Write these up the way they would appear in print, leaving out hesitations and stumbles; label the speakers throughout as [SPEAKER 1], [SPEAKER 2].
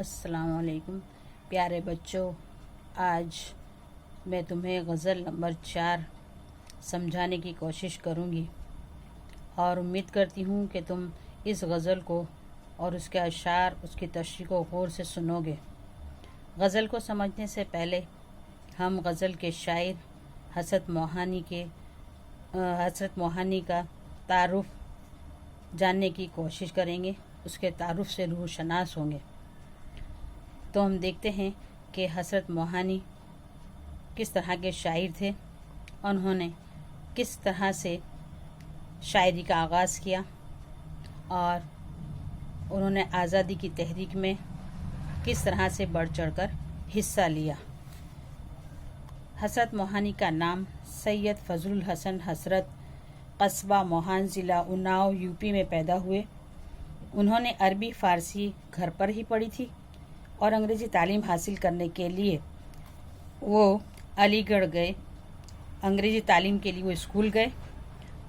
[SPEAKER 1] अस्सलाम वालेकुम प्यारे बच्चों। आज मैं तुम्हें गज़ल नंबर 4 समझाने की कोशिश करूँगी और उम्मीद करती हूँ कि तुम इस गज़ल को और उसके अशार, उसकी तशरीह को गौर से सुनोगे। गज़ल को समझने से पहले हम गज़ल के शायर हज़रत मोहानी का तारुफ जानने की कोशिश करेंगे, उसके तारुफ से रूह शनास होंगे। तो हम देखते हैं कि हज़रत मोहानी किस तरह के शायर थे, उन्होंने किस तरह से शायरी का आगाज़ किया और उन्होंने आज़ादी की तहरीक में किस तरह से बढ़ चढ़कर हिस्सा लिया। हज़रत मोहानी का नाम सैयद फजलुल हसन हज़रत, कस्बा मोहान, ज़िला उन्नाव, यूपी में पैदा हुए। उन्होंने अरबी फ़ारसी घर पर ही पढ़ी थी और अंग्रेज़ी तालीम हासिल करने के लिए वो अलीगढ़ गए। अंग्रेज़ी तालीम के लिए वो स्कूल गए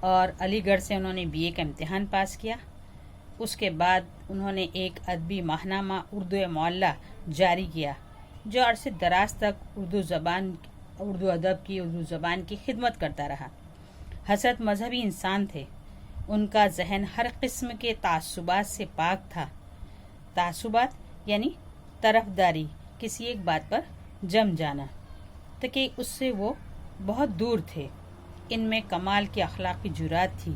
[SPEAKER 1] और अलीगढ़ से उन्होंने बीए का इम्तिहान पास किया। उसके बाद उन्होंने एक अदबी माहनामा उर्दू मौला जारी किया, जो अरसे दराज तक उर्दू ज़बान की खिदमत करता रहा। हज़रत मजहबी इंसान थे। उनका जहन हर किस्म के तासुबात से पाक था। तासुबात यानी तरफदारी, किसी एक बात पर जम जाना, तो कि उससे वो बहुत दूर थे। इनमें कमाल की अखलाकी जुरात थी।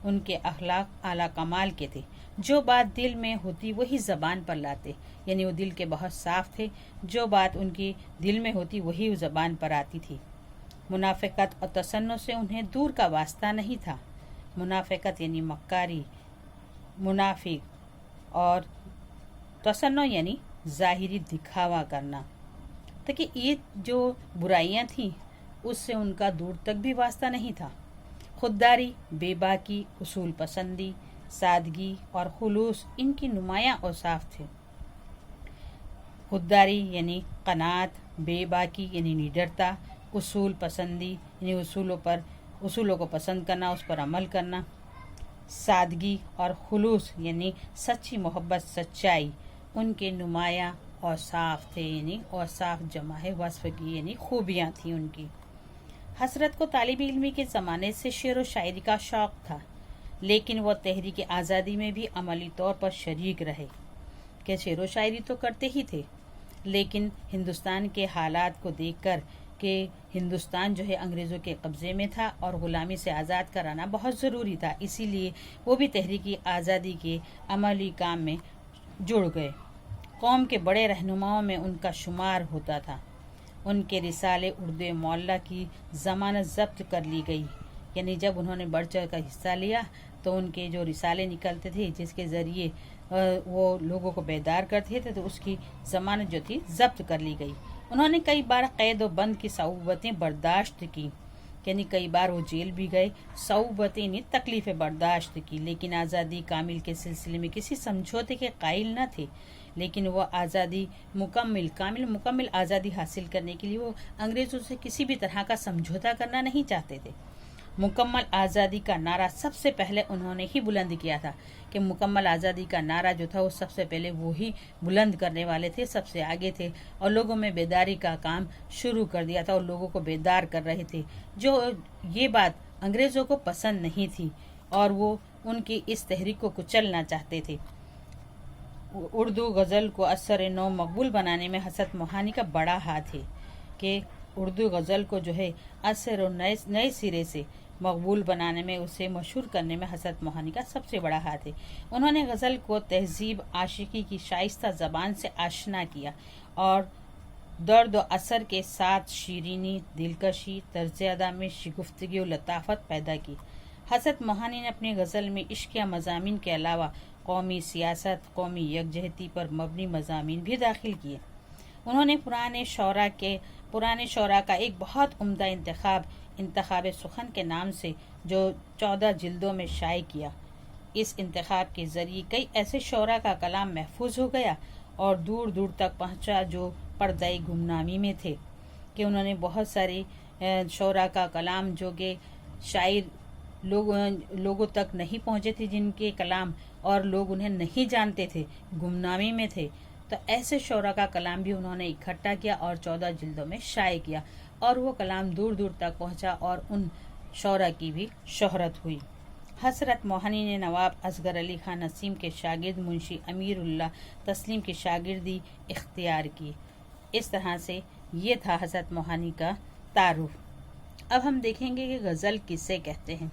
[SPEAKER 1] उनके अखलाक आला कमाल के थे। जो बात दिल में होती वही ज़बान पर लाते, यानी वो दिल के बहुत साफ़ थे। जो बात उनकी दिल में होती वही ज़बान पर आती थी। मुनाफ़िकत और तसन्नो से उन्हें दूर का वास्ता नहीं था। मुनाफ़िकत यानी मक्कारी, मुनाफिक, और तसन्नो यानी ज़ाहिरी दिखावा करना। तो कि ये जो बुराइयां थीं उससे उनका दूर तक भी वास्ता नहीं था। खुददारी, बेबाकी, उसूल पसंदी, सादगी और खुलूस इनकी नुमायां औसाफ थे। खुददारी यानी कनात, बेबाकी यानी निडरता, उसूल पसंदी यानी उसूलों को पसंद करना, उस पर अमल करना, सादगी और खुलूस यानी सच्ची मोहब्बत, सच्चाई उनके नुमायां औसाफ थे, यानी औसाफ जमा है वस्फ की, यानी खूबियाँ थी उनकी। हसरत को तालिब इल्मी के ज़माने से शेर व शायरी का शौक़ था, लेकिन वह तहरीक आज़ादी में भी अमली तौर पर शरीक रहे। कि शेर व शायरी तो करते ही थे, लेकिन हिंदुस्तान के हालात को देखकर कि हिंदुस्तान जो है अंग्रेज़ों के कब्ज़े में था और ग़ुलामी से आज़ाद कराना बहुत ज़रूरी था, इसीलिए वो भी तहरीकी आज़ादी के अमली काम में जुड़ गए। कौम के बड़े रहनुमाओं में उनका शुमार होता था। उनके रिसाले उर्दू मौला की ज़मानत ज़ब्त कर ली गई, यानी जब उन्होंने बढ़ चढ़ कर हिस्सा लिया तो उनके जो रिसाले निकलते थे जिसके ज़रिए वो लोगों को बेदार करते थे, तो उसकी ज़मानत जो थी ज़ब्त कर ली गई। उन्होंने कई बार क़ैद व बंद की सऊबतें बर्दाश्त की, यानी कई बार वो जेल भी गए, सऊबतें यानी तकलीफ़ें बर्दाश्त की, लेकिन आज़ादी कामिल के सिलसिले में किसी समझौते के कायल न थे। लेकिन वो आज़ादी मुकम्मल आज़ादी हासिल करने के लिए वो अंग्रेज़ों से किसी भी तरह का समझौता करना नहीं चाहते थे। मुकम्मल आज़ादी का नारा सबसे पहले उन्होंने ही बुलंद किया था। कि मुकम्मल आज़ादी का नारा जो था वो सबसे पहले वो ही बुलंद करने वाले थे, सबसे आगे थे और लोगों में बेदारी का काम शुरू कर दिया था और लोगों को बेदार कर रहे थे। जो ये बात अंग्रेज़ों को पसंद नहीं थी और वो उनकी इस तहरीक को कुचलना चाहते थे। उर्दू गज़ल को असर नौ मकबूल बनाने में हज़रत मोहानी का बड़ा हाथ है। कि उर्दू गज़ल को जो है असर और नए सिरे से मकबूल बनाने में, उसे मशहूर करने में हज़रत मोहानी का सबसे बड़ा हाथ है। उन्होंने गज़ल को तहज़ीब, आशिकी की शाइस्ता ज़बान से आशना किया और दर्द व असर के साथ शीरीनी, दिलकशी, तर्ज़ अदा में शिगुफ्तगी और लताफ़त पैदा की। हज़रत मोहानी ने अपनी गज़ल में इश्क या मज़ामीन के अलावा कौमी सियासत, कौमी यकजहती पर मबनी मज़ामीन भी दाखिल किए। उन्होंने पुराने शौरा का एक बहुत उम्दा इंतखाब सुखन के नाम से जो 14 जिल्दों में शाये किया। इस इंतखाब के ज़रिए कई ऐसे शौरा का कलाम महफूज हो गया और दूर दूर तक पहुँचा जो पर्दाए गुमनामी में थे। कि उन्होंने बहुत सारे शौरा का कलाम जो कि शायर लोगों तक नहीं पहुँचे थे, जिनके कलाम और लोग उन्हें नहीं जानते थे, गुमनामी में थे, तो ऐसे शोरा का कलाम भी उन्होंने इकट्ठा किया और 14 जिल्दों में शाये किया, और वो कलाम दूर दूर तक पहुंचा और उन शोरा की भी शोहरत हुई। हसरत मोहानी ने नवाब असगर अली खान नसीम के शागिर्द मुंशी अमीरुल्लाह तस्लीम की शागिर्दी इख्तियार की। इस तरह से ये था हजरत मोहानी का तारुफ। अब हम देखेंगे कि गज़ल किसे कहते हैं।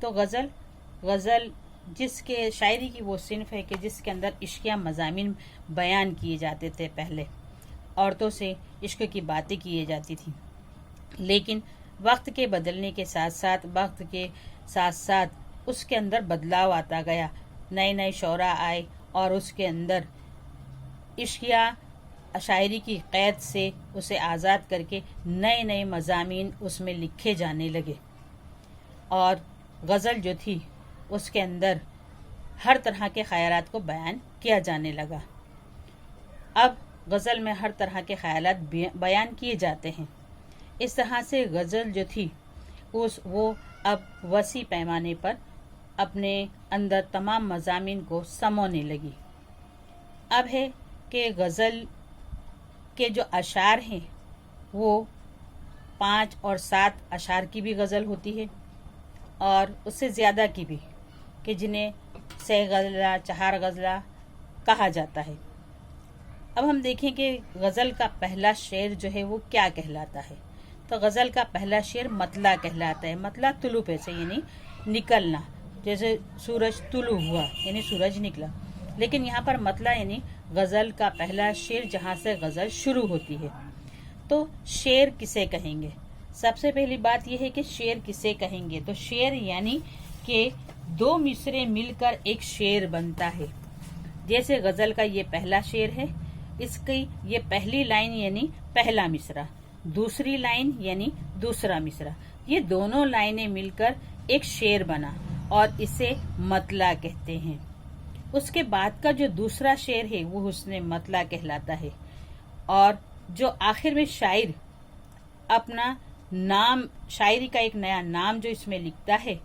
[SPEAKER 1] तो गज़ल जिसके शायरी की वो सिन्फ है कि जिसके अंदर इश्किया मज़ामीन बयान किए जाते थे। पहले औरतों से इश्क की बातें की जाती थी, लेकिन वक्त के बदलने के साथ साथ उसके अंदर बदलाव आता गया। नए नए शोरा आए और उसके अंदर इश्किया शायरी की क़ैद से उसे आज़ाद करके नए नए मज़ामीन उसमें लिखे जाने लगे, और गज़ल जो थी उसके अंदर हर तरह के ख़यालात को बयान किया जाने लगा। अब गज़ल में हर तरह के ख़यालात बयान किए जाते हैं। इस तरह से गज़ल जो थी वो अब वसी पैमाने पर अपने अंदर तमाम मज़ामीन को समोने लगी। अब है कि गज़ल के जो अशार हैं वो 5 और 7 अशार की भी गज़ल होती है, और उससे ज़्यादा की भी, कि जिन्हें 6 गज़ला 4 गज़ला कहा जाता है। अब हम देखें कि गज़ल का पहला शेर जो है वो क्या कहलाता है। तो गज़ल का पहला शेर मतला कहलाता है। मतला तुलू पे से यानी निकलना, जैसे सूरज तुलू हुआ यानी सूरज निकला, लेकिन यहाँ पर मतला यानी गज़ल का पहला शेर जहाँ से गज़ल शुरू होती है। तो शेर किसे कहेंगे? सबसे पहली बात यह है कि शेर किसे कहेंगे। तो शेर यानी कि 2 मिसरे मिलकर एक शेर बनता है। जैसे गज़ल का ये पहला शेर है, इसकी ये पहली लाइन यानी पहला मिसरा, दूसरी लाइन यानी दूसरा मिसरा, ये दोनों लाइनें मिलकर एक शेर बना और इसे मतला कहते हैं। उसके बाद का जो दूसरा शेर है वो हुस्ने मतला कहलाता है, और जो आखिर में शायर अपना नाम, शायरी का एक नया नाम जो इसमें लिखता है,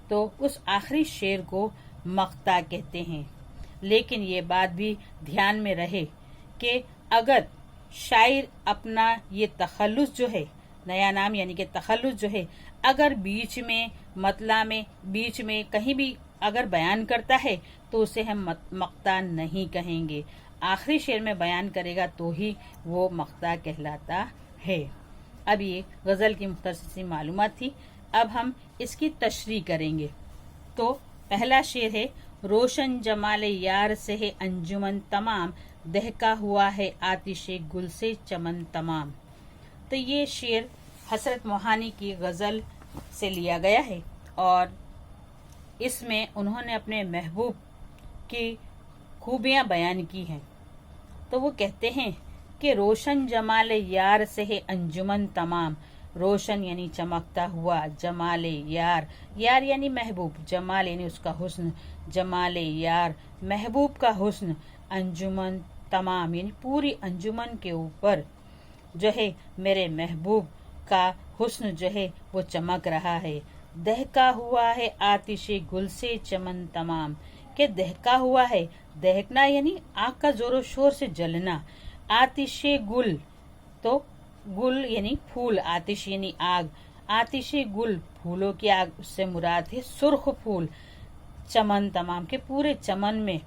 [SPEAKER 1] तो उस आखिरी शेर को मक्ता कहते हैं। लेकिन ये बात भी ध्यान में रहे कि अगर शायर अपना ये तखल्लुस जो है, नया नाम यानी कि तखल्लुस जो है, अगर बीच में मतला में बीच में कहीं भी अगर बयान करता है तो उसे हम मक्ता नहीं कहेंगे। आखिरी शेर में बयान करेगा तो ही वो मक्ता कहलाता है। अब ये गज़ल की मुख्तसर सी मालूमात थी। अब हम इसकी तशरीह करेंगे। तो पहला शेर है, रोशन जमाले यार से है अंजुमन तमाम, दहका हुआ है आतिशे गुल से चमन तमाम। तो ये शेर हसरत मोहानी की गज़ल से लिया गया है, और इसमें उन्होंने अपने महबूब की खूबियां बयान की हैं। तो वो कहते हैं कि रोशन जमाल यार से है अंजुमन तमाम। रोशन यानी चमकता हुआ, जमाल यार, यार यानी महबूब, जमाल यानी उसका हुस्न, जमाल यार महबूब का हुस्न, अंजुमन तमाम यानी पूरी अंजुमन के ऊपर जो है मेरे महबूब का हुस्न जो है वो चमक रहा है। दहका हुआ है आतिशे गुल से चमन तमाम, के दहका हुआ है, दहकना यानी आग का जोरों शोर से जलना, आतिशे गुल तो गुल यानी फूल, आतिश यानी आग, आतिशे गुल फूलों की आग, उससे मुराद है सुर्ख फूल, चमन तमाम के पूरे चमन में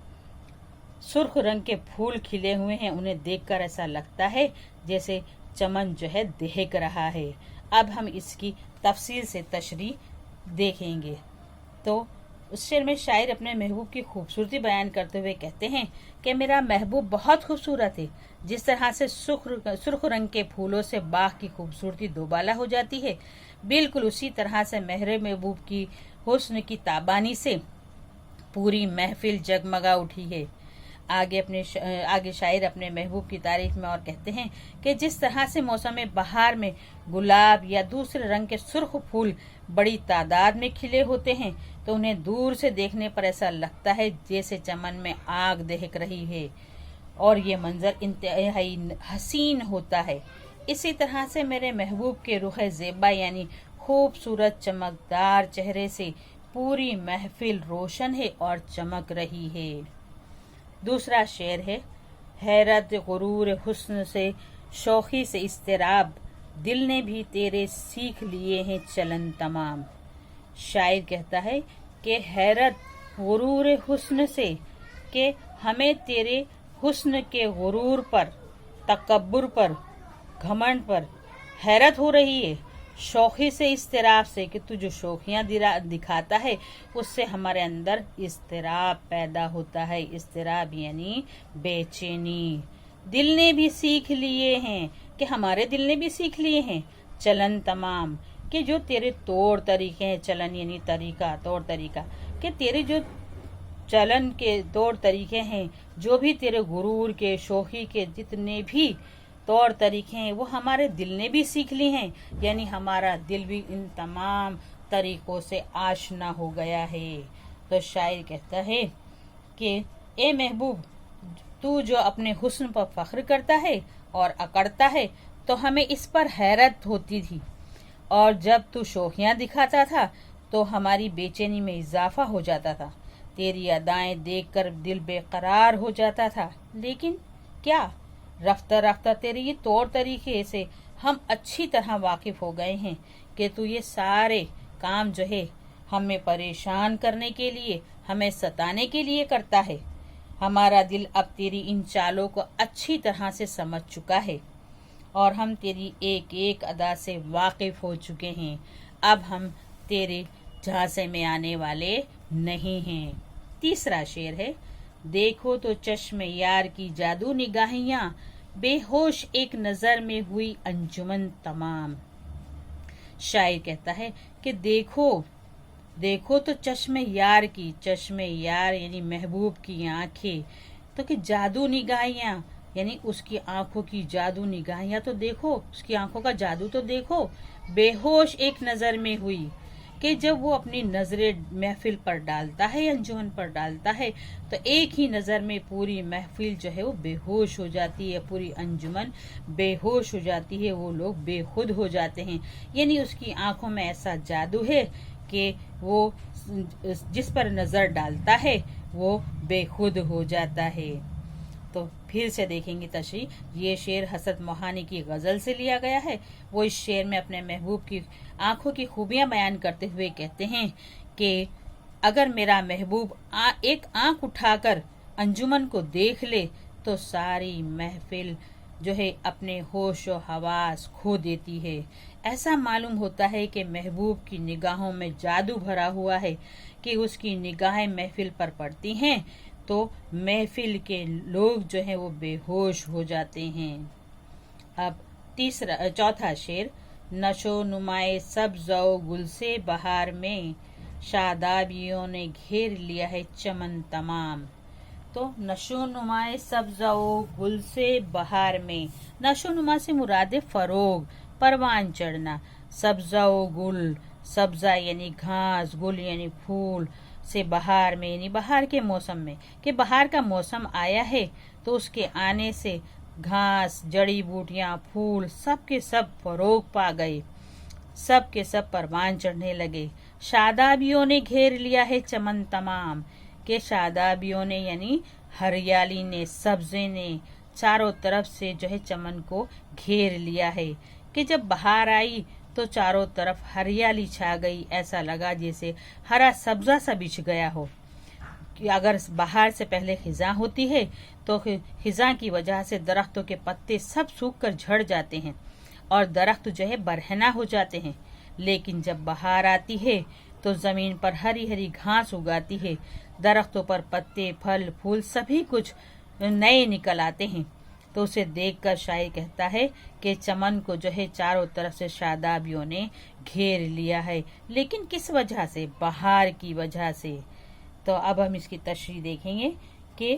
[SPEAKER 1] सुर्ख रंग के फूल खिले हुए हैं। उन्हें देखकर ऐसा लगता है जैसे चमन जो है दहक रहा है। अब हम इसकी तफसील से तशरीह देखेंगे। तो उस शेर में शायर अपने महबूब की खूबसूरती बयान करते हुए कहते हैं कि मेरा महबूब बहुत खूबसूरत है। जिस तरह से सुर्ख रंग के फूलों से बाग की खूबसूरती दोबाला हो जाती है, बिल्कुल उसी तरह से मेरे महबूब की हुस्न की ताबानी से पूरी महफिल जगमगा उठी है। आगे शायर अपने महबूब की तारीफ में और कहते हैं कि जिस तरह से मौसम बहार में गुलाब या दूसरे रंग के सुर्ख फूल बड़ी तादाद में खिले होते हैं, तो उन्हें दूर से देखने पर ऐसा लगता है जैसे चमन में आग दहक रही है, और ये मंजर इंतहाई हसीन होता है। इसी तरह से मेरे महबूब के रुख ज़ेबा यानी खूबसूरत चमकदार चेहरे से पूरी महफिल रोशन है और चमक रही है। दूसरा शेर हैरत गुरूर हुस्न से शौखी से इस्तिराब, दिल ने भी तेरे सीख लिए हैं चलन तमाम। शायर कहता है कि हैरत गुरूर हुस्न से, कि हमें तेरे हुस्न के गुरूर पर, तकब्बुर पर, घमंड पर हैरत हो रही है। शौखी से इस्तिराब से, कि तू जो शौखियाँ दिखाता है उससे हमारे अंदर इस्तिराब पैदा होता है। इस्तिराब यानी बेचैनी। दिल ने भी सीख लिए हैं, कि हमारे दिल ने भी सीख लिए हैं चलन तमाम, कि जो तेरे तौर तरीके हैं, चलन यानी तरीका, तौर तरीका, कि तेरे जो चलन के तौर तरीके हैं, जो भी तेरे गुरूर के, शौखी के जितने भी तौर तरीके हैं, वो हमारे दिल ने भी सीख ली हैं। यानी हमारा दिल भी इन तमाम तरीकों से आशना हो गया है। तो शायर कहता है कि ए महबूब, तू जो अपने हुस्न पर फख्र करता है और अकड़ता है, तो हमें इस पर हैरत होती थी, और जब तू शौखियाँ दिखाता था तो हमारी बेचैनी में इजाफा हो जाता था। तेरी अदाएं देखकर दिल बेकरार हो जाता था। लेकिन क्या, रफ्ता रफ्ता तेरे ये तौर तरीके से हम अच्छी तरह वाकिफ हो गए हैं कि तू ये सारे काम जो है हमें परेशान करने के लिए, हमें सताने के लिए करता है। हमारा दिल अब तेरी इन चालों को अच्छी तरह से समझ चुका है, और हम तेरी एक एक अदा से वाकिफ हो चुके हैं। अब हम तेरे झांसे में आने वाले नहीं हैं। तीसरा शेर है, देखो तो चश्मे यार की जादू निगाहियां, बेहोश एक नजर में हुई अंजुमन तमाम। शायर कहता है कि देखो तो चश्मे यार की, चश्मे यार यानी महबूब की आंखें, तो कि जादू निगाहियां यानी उसकी आंखों की जादू निगाहियां तो देखो, उसकी आंखों का जादू तो देखो। बेहोश एक नजर में हुई, कि जब वो अपनी नजरें महफिल पर डालता है, अंजुमन पर डालता है, तो एक ही नजर में पूरी महफिल जो है वो बेहोश हो जाती है, पूरी अंजुमन बेहोश हो जाती है, वो लोग बेखुद हो जाते हैं। यानी उसकी आंखों में ऐसा जादू है कि वो जिस पर नजर डालता है वो बेखुद हो जाता है। तो फिर से देखेंगे तशरीह। ये शेर हसरत मोहानी की गज़ल से लिया गया है। वो इस शेर में अपने महबूब की आंखों की खूबियां बयान करते हुए कहते हैं कि अगर मेरा महबूब एक आंख उठाकर अंजुमन को देख ले तो सारी महफिल जो है अपने होश व हवास खो देती है। ऐसा मालूम होता है कि महबूब की निगाहों में जादू भरा हुआ है, कि उसकी निगाहें महफिल पर पड़ती हैं तो महफिल के लोग जो हैं वो बेहोश हो जाते हैं। अब चौथा शेर, नशो नुमाए सब्ज़ो गुल से बहार में, शादाबियों ने घेर लिया है चमन तमाम। तो नशो नुमाए सब्ज़ो गुल से बहार में, नशो नुमा से मुराद फरोग, परवान चढ़ना। सब्ज़ो गुल, सब्ज़ा यानी घास, गुल यानी फूल, से बहार में यानी बहार के मौसम में, कि बहार का मौसम आया है तो उसके आने से घास, जड़ी बूटियां, फूल सब के सब फरोग पा गए, सब के सब परवान चढ़ने लगे। शादाबियों ने घेर लिया है चमन तमाम, के शादाबियों ने यानी हरियाली ने, सब्जे ने चारों तरफ से जो है चमन को घेर लिया है, कि जब बहार आई तो चारों तरफ हरियाली छा गई। ऐसा लगा जैसे हरा सब्जा सा बिछ गया हो। कि अगर बहार से पहले खिज़ां होती है तो खिज़ां की वजह से दरख्तों के पत्ते सब सूख कर झड़ जाते हैं और दरख्त जो है बरहना हो जाते हैं। लेकिन जब बहार आती है तो ज़मीन पर हरी हरी घास उगाती है, दरख्तों पर पत्ते, फल, फूल सभी कुछ नए निकल आते हैं। तो उसे देखकर शायर कहता है कि चमन को जो है चारों तरफ से शादाबियों ने घेर लिया है। लेकिन किस वजह से? बहार की वजह से। तो अब हम इसकी तशरीह देखेंगे कि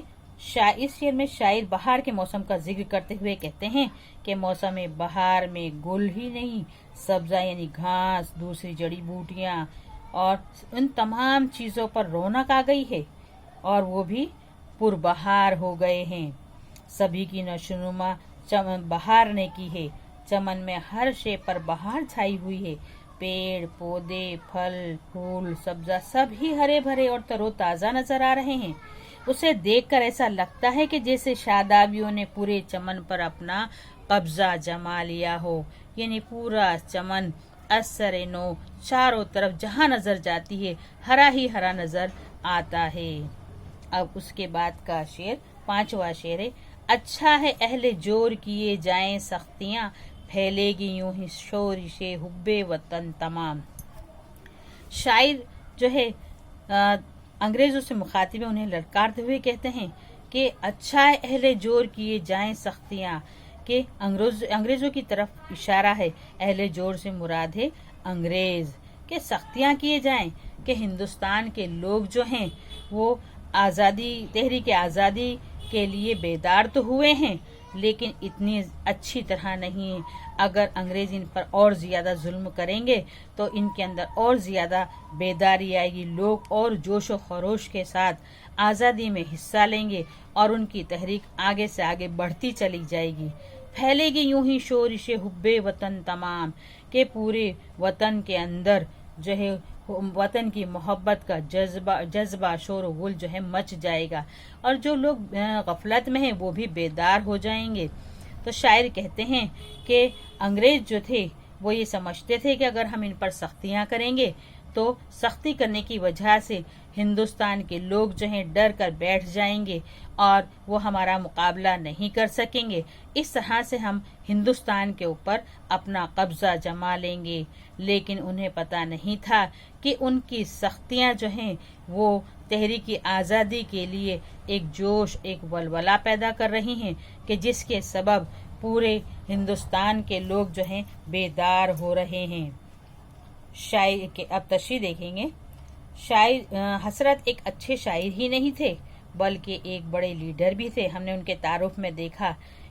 [SPEAKER 1] इस शेर में शायर बहार के मौसम का जिक्र करते हुए कहते हैं कि मौसम बहार में गुल ही नहीं, सब्जा यानी घास, दूसरी जड़ी बूटियाँ और उन तमाम चीज़ों पर रौनक आ गई है और वो भी पुरबहार हो गए हैं। सभी की नशोनुमा चमन बहार ने की है। चमन में हर शे पर बहार छाई हुई है। पेड़ पौधे, फल फूल, सब्जा सब ही हरे भरे और तरोताज़ा नजर आ रहे हैं। उसे देखकर ऐसा लगता है कि जैसे शादाबियों ने पूरे चमन पर अपना कब्जा जमा लिया हो, यानी पूरा चमन असर नो चारों तरफ जहाँ नजर जाती है हरा ही हरा नजर आता है। अब उसके बाद का शेर, पांचवा शेर है, अच्छा है अहले जोर किए जाएं सख्तियां, फैलेगी यूं ही शोरिशे हुब्बे वतन तमाम। शायर जो है अंग्रेजों से मुखातिब उन्हें ललकारते हुए कहते हैं कि अच्छा है अहले जोर किए जाएं सख्तियां, कि अंग्रेजों की तरफ इशारा है। अहले जोर से मुराद है अंग्रेज, के सख्तियां किए जाएं कि हिंदुस्तान के लोग जो हैं वो आज़ादी, तहरीक आज़ादी के लिए बेदार तो हुए हैं लेकिन इतनी अच्छी तरह नहीं। अगर अंग्रेज इन पर और ज़्यादा जुल्म करेंगे तो इनके अंदर और ज़्यादा बेदारी आएगी, लोग और जोश व खरोश के साथ आज़ादी में हिस्सा लेंगे और उनकी तहरीक आगे से आगे बढ़ती चली जाएगी। फैलेगी यूं ही शोरिशे हुब्बे वतन तमाम, के पूरे वतन के अंदर जो है वतन की मोहब्बत का जज्बा शोर गुल जो है मच जाएगा और जो लोग गफलत में हैं वो भी बेदार हो जाएंगे। तो शायर कहते हैं कि अंग्रेज जो थे वो ये समझते थे कि अगर हम इन पर सख्तियां करेंगे तो सख्ती करने की वजह से हिंदुस्तान के लोग जो हैं डर कर बैठ जाएंगे और वो हमारा मुकाबला नहीं कर सकेंगे। इस तरह से हम हिंदुस्तान के ऊपर अपना कब्जा जमा लेंगे। लेकिन उन्हें पता नहीं था कि उनकी सख्तियां जो हैं वो तहरीकी आज़ादी के लिए एक जोश, एक वलवला पैदा कर रही हैं कि जिसके सबब पूरे हिंदुस्तान के लोग जो हैं बेदार हो रहे हैं। शायर के अब तशरीह देखेंगे। शायर हसरत एक अच्छे शायर ही नहीं थे बल्कि एक बड़े लीडर भी थे। हमने उनके तारुफ में देखा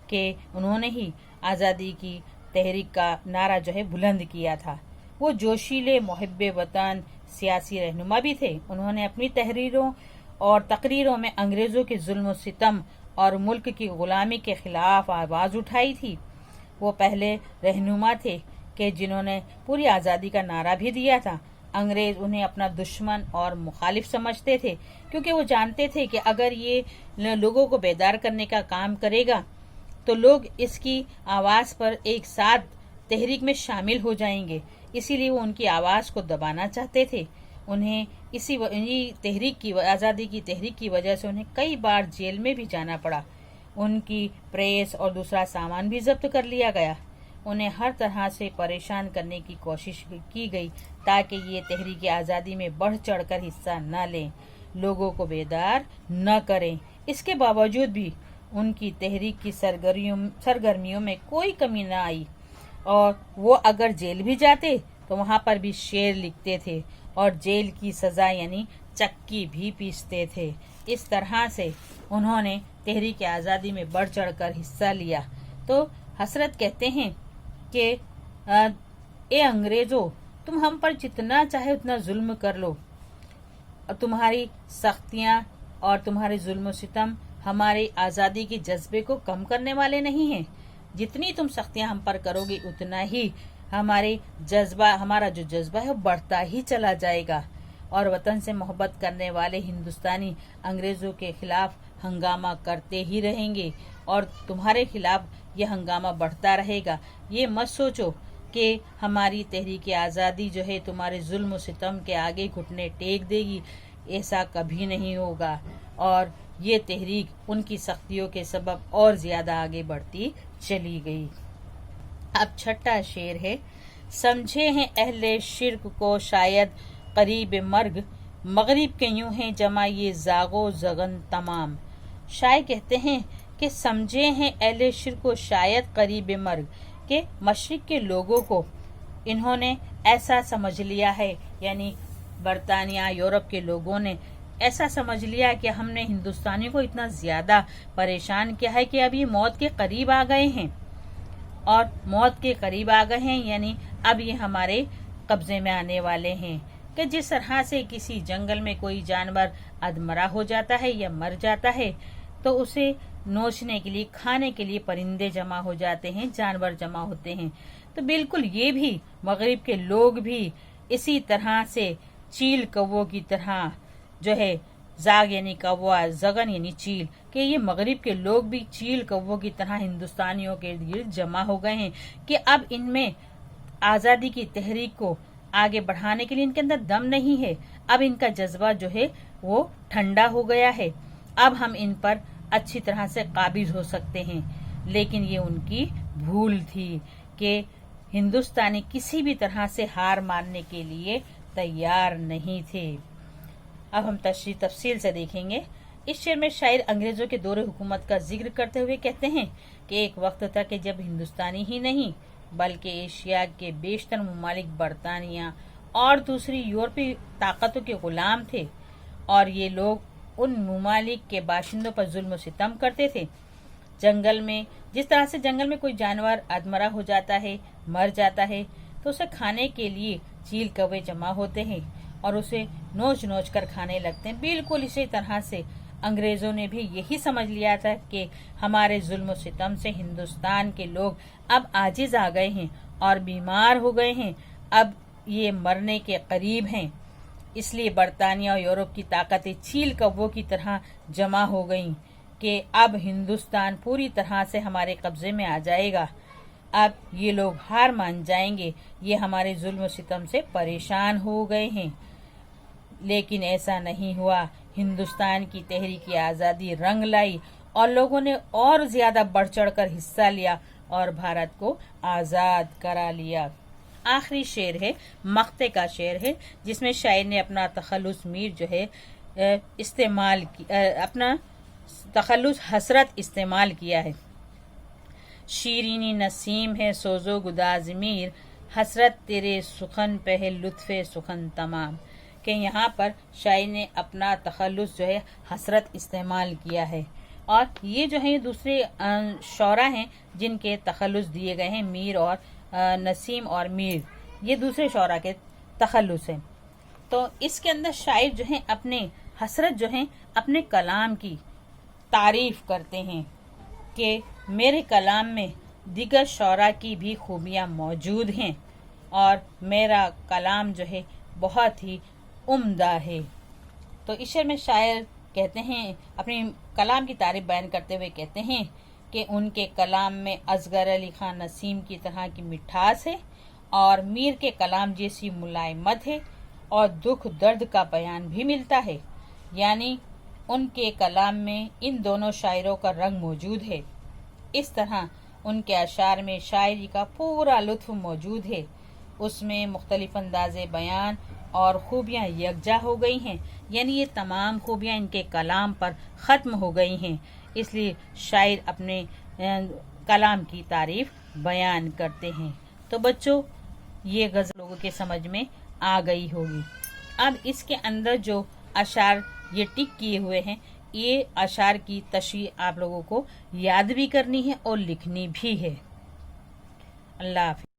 [SPEAKER 1] कि उन्होंने ही आज़ादी की तहरीक का नारा जो है बुलंद किया था। वो जोशीले मुहिब्बे वतन सियासी रहनुमा भी थे। उन्होंने अपनी तहरीरों और तकरीरों में अंग्रेज़ों के जुल्म सितम और मुल्क की गुलामी के खिलाफ आवाज़ उठाई थी। वो पहले रहनुमा थे कि जिन्होंने पूरी आज़ादी का नारा भी दिया था। अंग्रेज उन्हें अपना दुश्मन और मुखालिफ समझते थे क्योंकि वो जानते थे कि अगर ये लोगों को बेदार करने का काम करेगा तो लोग इसकी आवाज़ पर एक साथ तहरीक में शामिल हो जाएंगे। इसीलिए वो उनकी आवाज़ को दबाना चाहते थे। उन्हें इसी तहरीक की, आज़ादी की तहरीक की वजह से उन्हें कई बार जेल में भी जाना पड़ा। उनकी प्रेस और दूसरा सामान भी जब्त कर लिया गया। उन्हें हर तरह से परेशान करने की कोशिश की गई ताकि ये तहरीक आज़ादी में बढ़ चढ़कर हिस्सा न लें, लोगों को बेदार न करें। इसके बावजूद भी उनकी तहरीक की सरगर्मियों में कोई कमी न आई और वो अगर जेल भी जाते तो वहाँ पर भी शेर लिखते थे और जेल की सज़ा यानी चक्की भी पीसते थे। इस तरह से उन्होंने तहरीक आज़ादी में बढ़ चढ़कर हिस्सा लिया। तो हसरत कहते हैं कि ए अंग्रेजों, तुम हम पर जितना चाहे उतना जुल्म कर लो और तुम्हारी सख्तियाँ और तुम्हारे जुल्म सितम हमारी आज़ादी के जज्बे को कम करने वाले नहीं हैं। जितनी तुम सख्तियाँ हम पर करोगे उतना ही हमारा जो जज्बा है वो बढ़ता ही चला जाएगा और वतन से मोहब्बत करने वाले हिंदुस्तानी अंग्रेज़ों के खिलाफ हंगामा करते ही रहेंगे और तुम्हारे खिलाफ ये हंगामा बढ़ता रहेगा। ये मत सोचो कि हमारी तहरीक आज़ादी जो है तुम्हारे जुल्म सितम के आगे घुटने टेक देगी, ऐसा कभी नहीं होगा और ये तहरीक उनकी सख्तियों के सबब और ज़्यादा आगे बढ़ती चली गई। अब छठा शेर है, समझे हैं अहले शिर्क को शायद करीब मर्ग, मगरिब के यूं हैं जमा ये जागो जगन तमाम। शायर कहते हैं कि समझे हैं अहले शिर्क को शायद करीब मर्ग, के मशरिक के लोगों को इन्होंने ऐसा समझ लिया है, यानी बरतानिया यूरोप के लोगों ने ऐसा समझ लिया कि हमने हिंदुस्तानियों को इतना ज़्यादा परेशान किया है कि अब ये मौत के करीब आ गए हैं और मौत के करीब आ गए हैं यानी अब ये हमारे कब्जे में आने वाले हैं। कि जिस तरह से किसी जंगल में कोई जानवर अधमरा हो जाता है या मर जाता है तो उसे नोचने के लिए, खाने के लिए परिंदे जमा हो जाते हैं, जानवर जमा होते हैं, तो बिल्कुल ये भी मगरिब के लोग भी इसी तरह से चील कौवों की तरह जो है जाग यानी कौवा, जगन यानी चील, कि ये मगरिब के लोग भी चील कौवों की तरह हिंदुस्तानियों के इर्द गिर्द जमा हो गए हैं कि अब इनमें आज़ादी की तहरीक को आगे बढ़ाने के लिए इनके अंदर दम नहीं है। अब इनका जज्बा जो है वो ठंडा हो गया है। अब हम इन पर अच्छी तरह से काबिज हो सकते हैं। लेकिन ये उनकी भूल थी कि हिंदुस्तानी किसी भी तरह से हार मानने के लिए तैयार नहीं थे। अब हम तफसील से देखेंगे। इस शेर में शायर अंग्रेजों के दौरे हुकूमत का जिक्र करते हुए कहते हैं कि एक वक्त था कि जब हिंदुस्तानी ही नहीं बल्कि एशिया के बेशतर ममालिक बरतानिया और दूसरी यूरोपीय ताकतों के गुलाम थे और ये लोग उन ममालिक के बाशिंदों पर जुल्म सितम करते थे। जंगल में जिस तरह से जंगल में कोई जानवर अधमरा हो जाता है, मर जाता है, तो उसे खाने के लिए चील कौवे जमा होते हैं और उसे नोच नोच कर खाने लगते हैं। बिल्कुल इसी तरह से अंग्रेजों ने भी यही समझ लिया था कि हमारे जुल्म सितम से हिंदुस्तान के लोग अब आजिज आ गए हैं और बीमार हो गए हैं, अब ये मरने के करीब हैं। इसलिए बरतानिया और यूरोप की ताकतें चील कौवों की तरह जमा हो गईं कि अब हिंदुस्तान पूरी तरह से हमारे कब्जे में आ जाएगा। अब ये लोग हार मान जाएंगे, ये हमारे जुल्म सितम से परेशान हो गए हैं। लेकिन ऐसा नहीं हुआ। हिंदुस्तान की तहरीक आज़ादी रंग लाई और लोगों ने और ज्यादा बढ़ चढ़ कर हिस्सा लिया और भारत को आज़ाद करा लिया। आखिरी शेर है, मक्ते का शेर है, जिसमें शायर ने अपना तखल्लुस मीर जो है इस्तेमाल अपना तखल्लुस हसरत इस्तेमाल किया है। शीरीनी नसीम है सोजो गुदाज मीर, हसरत तेरे सुखन पे है लुत्फे सुखन तमाम, कि यहाँ पर शायर ने अपना तखल्लुस जो है हसरत इस्तेमाल किया है। और ये जो है दूसरे शौरा हैं जिनके तखल्लुस दिए गए हैं, मीर और नसीम और मीर, ये दूसरे शौरा के तखल्लुस हैं। तो इसके अंदर शायर जो है अपने हसरत जो है अपने कलाम की तारीफ करते हैं कि मेरे कलाम में दिगर शौरा की भी खूबियाँ मौजूद हैं और मेरा कलाम जो है बहुत ही उम्दा है। तो इस शेर में शायर कहते हैं, अपनी कलाम की तारीफ बयान करते हुए कहते हैं कि उनके कलाम में असगर अली खान नसीम की तरह की मिठास है और मीर के कलाम जैसी मुलायमत है और दुख दर्द का बयान भी मिलता है। यानी उनके कलाम में इन दोनों शायरों का रंग मौजूद है। इस तरह उनके अशार में शायरी का पूरा लुत्फ मौजूद है। उसमें मुख्तलिफ अंदाज़े बयान और खूबियाँ यकजा हो गई हैं, यानी ये तमाम खूबियाँ इनके कलाम पर ख़त्म हो गई हैं। इसलिए शायर अपने कलाम की तारीफ बयान करते हैं। तो बच्चों, ये गज़ल लोगों के समझ में आ गई होगी। अब इसके अंदर जो अशार ये टिक किए हुए हैं, ये अशार की तशरीह आप लोगों को याद भी करनी है और लिखनी भी है। अल्लाह हाफ़िज़।